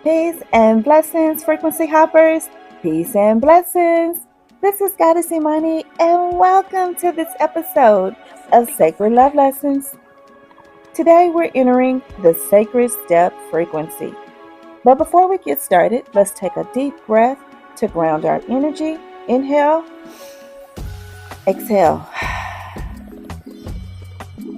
Peace and blessings, frequency hoppers. Peace and blessings. This is Goddess Imani, and welcome to this episode of Sacred Love Lessons. Today we're entering the sacred step frequency. But before we get started, let's take a deep breath to ground our energy. Inhale, exhale.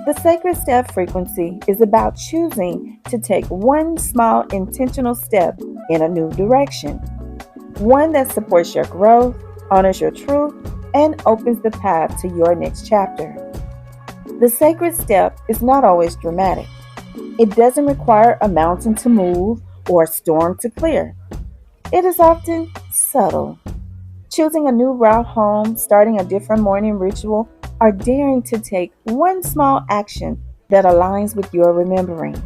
The sacred step frequency is about choosing to take one small intentional step in a new direction. One that supports your growth, honors your truth, and opens the path to your next chapter. The sacred step is not always dramatic. It doesn't require a mountain to move or a storm to clear. It is often subtle. Choosing a new route home, starting a different morning ritual, or daring to take one small action that aligns with your remembering.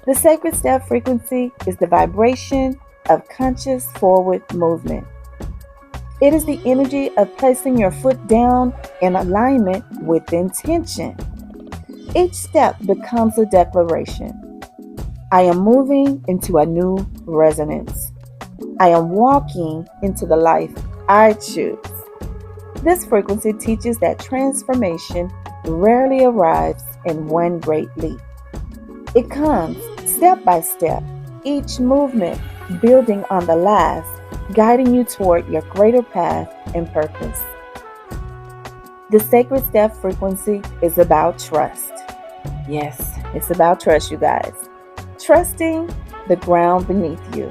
The sacred step frequency is the vibration of conscious forward movement. It is the energy of placing your foot down in alignment with intention. Each step becomes a declaration. I am moving into a new resonance. I am walking into the life I choose. This frequency teaches that transformation rarely arrives in one great leap. It comes step by step, each movement building on the last, guiding you toward your greater path and purpose. The sacred step frequency is about trust. Yes, it's about trust, you guys. Trusting the ground beneath you.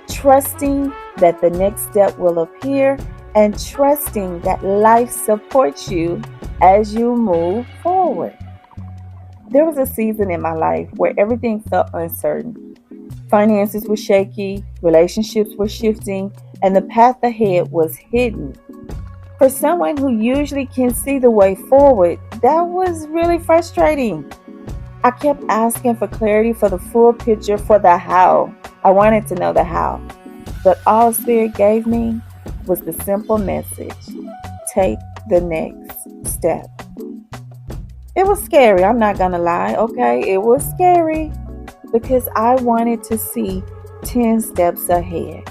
Trusting that the next step will appear, and trusting that life supports you as you move forward. There was a season in my life where everything felt uncertain. Finances were shaky, relationships were shifting, and the path ahead was hidden. For someone who usually can see the way forward, that was really frustrating. I kept asking for clarity, for the full picture, for the how. I wanted to know the how. But all Spirit gave me was the simple message: take the next step. It was scary, I'm not gonna lie, okay? It was scary because I wanted to see 10 steps ahead,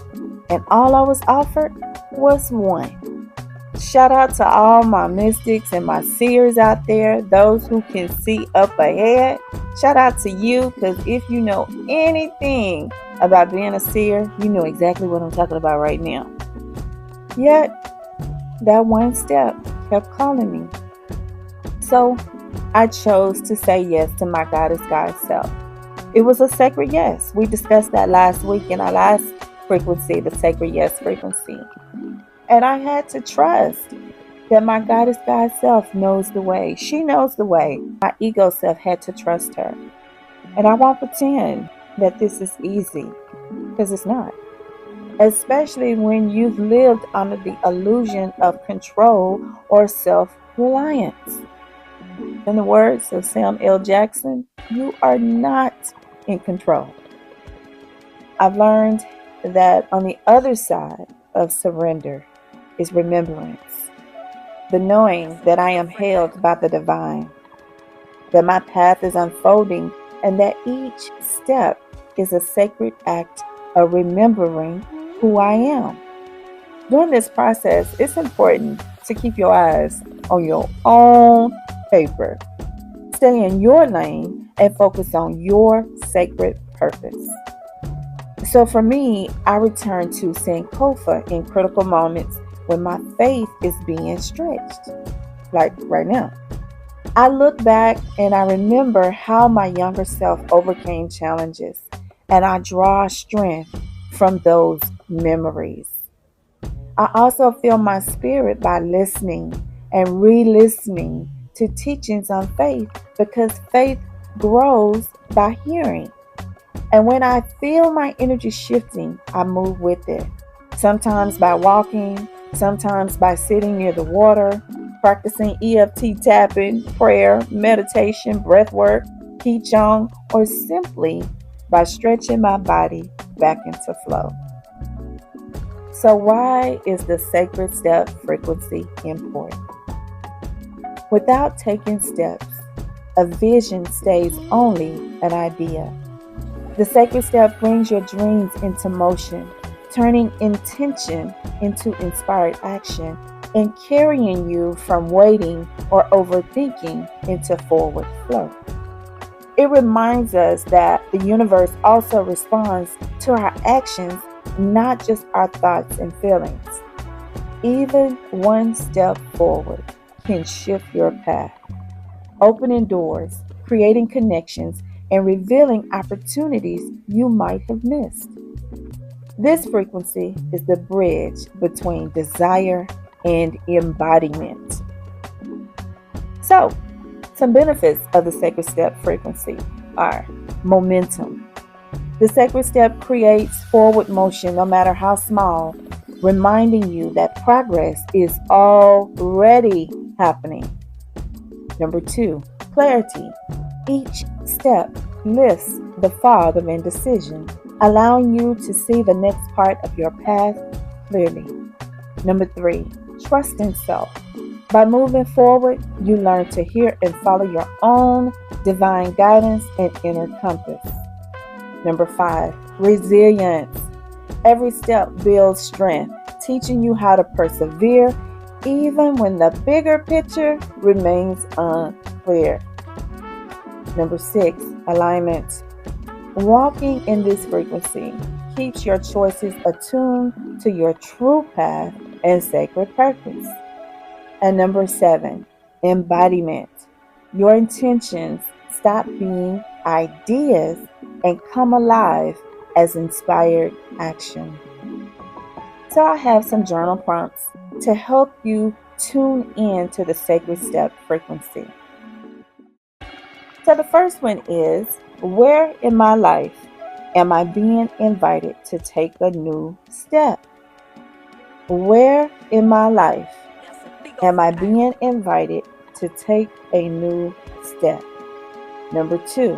and all I was offered was one. Shout out to all my mystics and my seers out there, those who can see up ahead. Shout out to you, because if you know anything about being a seer, you know exactly what I'm talking about right now. Yet, that one step kept calling me. So, I chose to say yes to my Goddess God self. It was a sacred yes. We discussed that last week in our last frequency, the sacred yes frequency. And I had to trust that my Goddess God self knows the way. She knows the way. My ego self had to trust her. And I won't pretend that this is easy, because it's not. Especially when you've lived under the illusion of control or self-reliance. In the words of Sam L. Jackson, you are not in control. I've learned that on the other side of surrender is remembrance. The knowing that I am held by the divine, that my path is unfolding, and that each step is a sacred act of remembering who I am. During this process, it's important to keep your eyes on your own paper. Stay in your lane and focus on your sacred purpose. So for me, I return to Sankofa in critical moments when my faith is being stretched, like right now. I look back and I remember how my younger self overcame challenges, and I draw strength from those memories. I also feel my spirit by listening and re-listening to teachings on faith, because faith grows by hearing. And when I feel my energy shifting, I move with it. Sometimes by walking, sometimes by sitting near the water, practicing EFT tapping, prayer, meditation, breath work, Qigong, or simply by stretching my body back into flow. So why is the sacred step frequency important? Without taking steps, a vision stays only an idea. The sacred step brings your dreams into motion, turning intention into inspired action and carrying you from waiting or overthinking into forward flow. It reminds us that the universe also responds to our actions, not just our thoughts and feelings. Even one step forward can shift your path, opening doors, creating connections, and revealing opportunities you might have missed. This frequency is the bridge between desire and embodiment. So, some benefits of the sacred step frequency are momentum. The sacred step creates forward motion no matter how small, reminding you that progress is already happening. Number 2, clarity. Each step lifts the fog of indecision, allowing you to see the next part of your path clearly. Number 3, trust in self. By moving forward, you learn to hear and follow your own divine guidance and inner compass. Number 5, resilience. Every step builds strength, teaching you how to persevere even when the bigger picture remains unclear. Number 6, alignment. Walking in this frequency keeps your choices attuned to your true path and sacred purpose. And number 7, embodiment. Your intentions stop being ideas and come alive as inspired action. So I have some journal prompts to help you tune in to the sacred step frequency. So the first one is, where in my life am I being invited to take a new step? Where in my life am I being invited to take a new step? Number 2,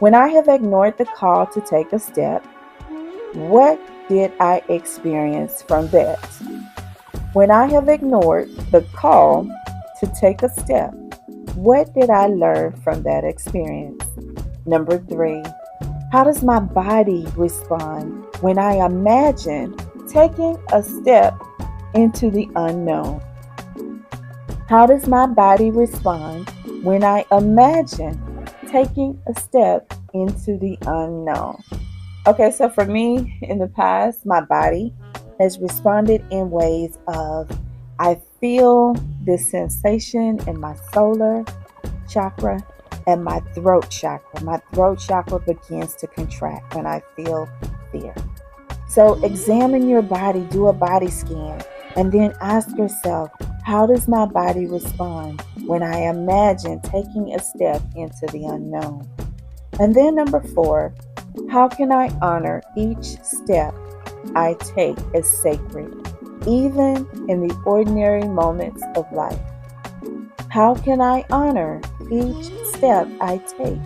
when I have ignored the call to take a step, what did I experience from that? When I have ignored the call to take a step, what did I learn from that experience? Number 3, how does my body respond when I imagine taking a step into the unknown? How does my body respond when I imagine taking a step into the unknown? Okay, so for me in the past, my body has responded in ways of, I feel this sensation in my solar chakra and my throat chakra. My throat chakra begins to contract when I feel fear. So examine your body, do a body scan, and then ask yourself, how does my body respond when I imagine taking a step into the unknown? And then number 4, how can I honor each step I take as sacred, even in the ordinary moments of life? How can I honor each step I take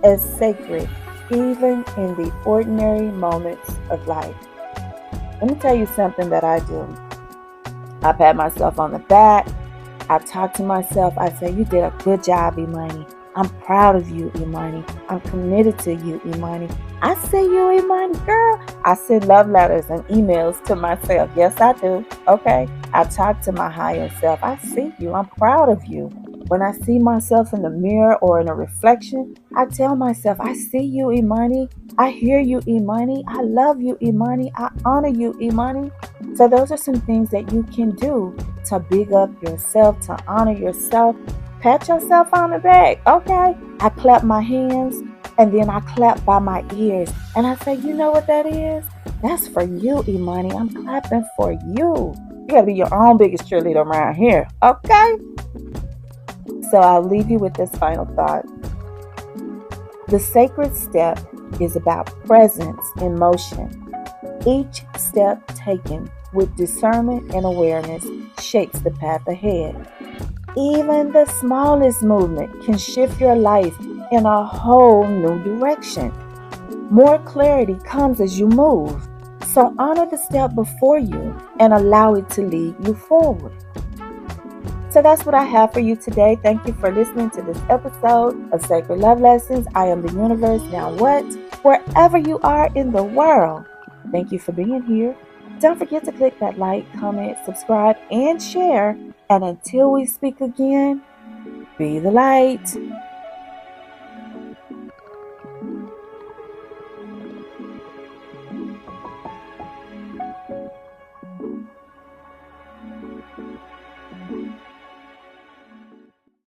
as sacred, even in the ordinary moments of life? Let me tell you something that I do. I pat myself on the back. I talk to myself. I say, you did a good job, Imani. I'm proud of you, Imani. I'm committed to you, Imani. I say you, Imani, girl. I send love letters and emails to myself. Yes, I do. Okay. I talk to my higher self. I see you. I'm proud of you. When I see myself in the mirror or in a reflection, I tell myself, I see you, Imani. I hear you, Imani. I love you, Imani. I honor you, Imani. So those are some things that you can do to big up yourself, to honor yourself. Pat yourself on the back, okay? I clap my hands and then I clap by my ears. And I say, you know what that is? That's for you, Imani. I'm clapping for you. You gotta be your own biggest cheerleader around here, okay? So I'll leave you with this final thought. The sacred step is about presence in motion. Each step taken with discernment and awareness shapes the path ahead. Even the smallest movement can shift your life in a whole new direction. More clarity comes as you move. So honor the step before you and allow it to lead you forward. So that's what I have for you today. Thank you for listening to this episode of Sacred Love Lessons. I am the universe. Now what? wherever you are in the world. Thank you for being here. Don't forget to click that like, comment, subscribe, and share. And until we speak again, be the light.